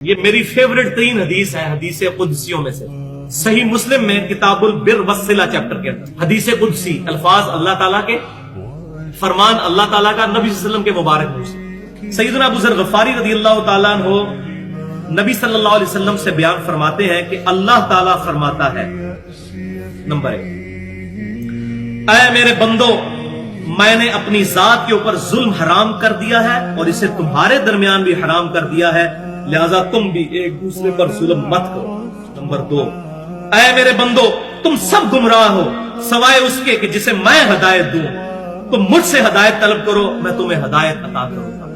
یہ میری فیوریٹ ترین حدیث ہے حدیث قدسیوں میں سے، صحیح مسلم میں کتاب البر والصلہ چیپٹر کے اندر حدیث قدسی، الفاظ اللہ تعالیٰ کے، فرمان اللہ تعالیٰ کا، نبی صلی اللہ علیہ وسلم کے مبارک منہ سے۔ سیدنا ابو ذر غفاری رضی اللہ تعالیٰ عنہ نبی صلی اللہ علیہ وسلم سے بیان فرماتے ہیں کہ اللہ تعالیٰ فرماتا ہے، نمبر 1، اے میرے بندو، میں نے اپنی ذات کے اوپر ظلم حرام کر دیا ہے اور اسے تمہارے درمیان بھی حرام کر دیا ہے، لہذا تم بھی ایک دوسرے پر ظلم مت کرو۔ نمبر 2، اے میرے بندو، تم سب گمراہ ہو سوائے اس کے کہ جسے میں ہدایت دوں، تم مجھ سے ہدایت طلب کرو، میں تمہیں ہدایت عطا کروں گا۔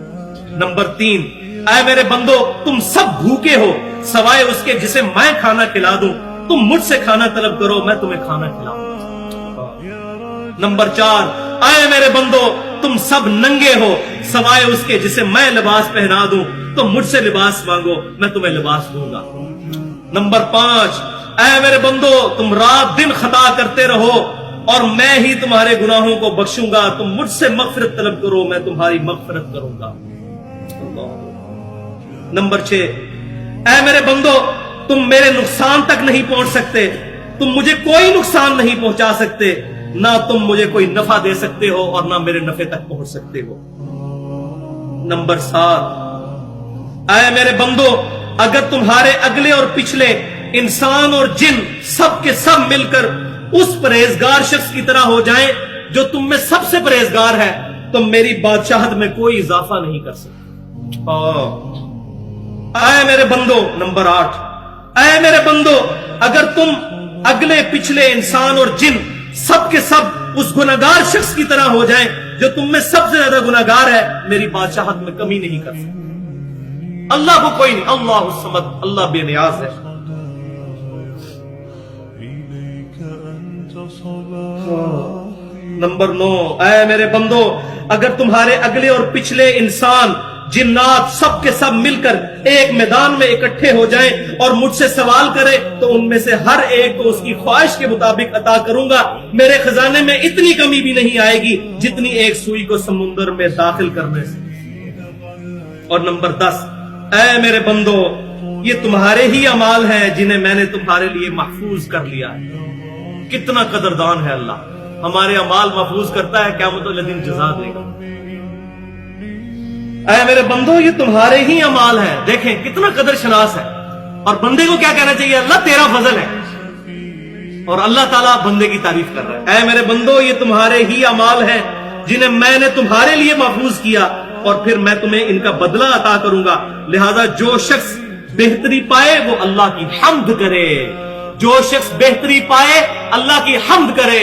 نمبر 3، اے میرے بندو، تم سب بھوکے ہو سوائے اس کے جسے میں کھانا کھلا دوں، تم مجھ سے کھانا طلب کرو، میں تمہیں کھانا کھلاؤں گا۔ نمبر 4، اے میرے بندو، تم سب ننگے ہو سوائے اس کے جسے میں لباس پہنا دوں، تم مجھ سے لباس مانگو، میں تمہیں لباس دوں گا۔ نمبر 5، اے میرے بندو، تم رات دن خطا کرتے رہو اور میں ہی تمہارے گناہوں کو بخشوں گا، تم مجھ سے مغفرت طلب کرو، میں تمہاری مغفرت کروں گا۔ نمبر 6، اے میرے بندو، تم میرے نقصان تک نہیں پہنچ سکتے، تم مجھے کوئی نقصان نہیں پہنچا سکتے، نہ تم مجھے کوئی نفع دے سکتے ہو اور نہ میرے نفع تک پہنچ سکتے ہو۔ نمبر 7، اے میرے بندو، اگر تمہارے اگلے اور پچھلے انسان اور جن سب کے سب مل کر اس پرہیزگار شخص کی طرح ہو جائیں جو تم میں سب سے پرہیزگار ہے، تم میری بادشاہت میں کوئی اضافہ نہیں کر سکتے۔ اے میرے بندو، نمبر 8، اے میرے بندو، اگر تم اگلے پچھلے انسان اور جن سب کے سب اس گناہگار شخص کی طرح ہو جائیں جو تم میں سب سے زیادہ گناہگار ہے، میری بادشاہت میں کمی نہیں کر سکتے۔ اللہ کو کوئی نہیں، اللہ الصمد، اللہ بے نیاز ہے۔ نمبر 9، اے میرے بندو، اگر تمہارے اگلے اور پچھلے انسان جنات سب کے سب مل کر ایک میدان میں اکٹھے ہو جائیں اور مجھ سے سوال کرے تو ان میں سے ہر ایک کو اس کی خواہش کے مطابق عطا کروں گا، میرے خزانے میں اتنی کمی بھی نہیں آئے گی جتنی ایک سوئی کو سمندر میں داخل کرنے سے۔ اور نمبر 10، اے میرے بندو، یہ تمہارے ہی اعمال ہیں جنہیں میں نے تمہارے لیے محفوظ کر لیا ہے۔ کتنا قدردان ہے اللہ، ہمارے اعمال محفوظ کرتا ہے، قیامت والے دن جزا دے گا۔ اے میرے بندو، یہ تمہارے ہی اعمال ہیں، دیکھیں کتنا قدر شناس ہے۔ اور بندے کو کیا کہنا چاہیے؟ اللہ تیرا فضل ہے، اور اللہ تعالیٰ بندے کی تعریف کر رہا ہے۔ اے میرے بندو، یہ تمہارے ہی اعمال ہیں جنہیں میں نے تمہارے لیے محفوظ کیا اور پھر میں تمہیں ان کا بدلہ عطا کروں گا، لہذا جو شخص بہتری پائے وہ اللہ کی حمد کرے، جو شخص بہتری پائے اللہ کی حمد کرے۔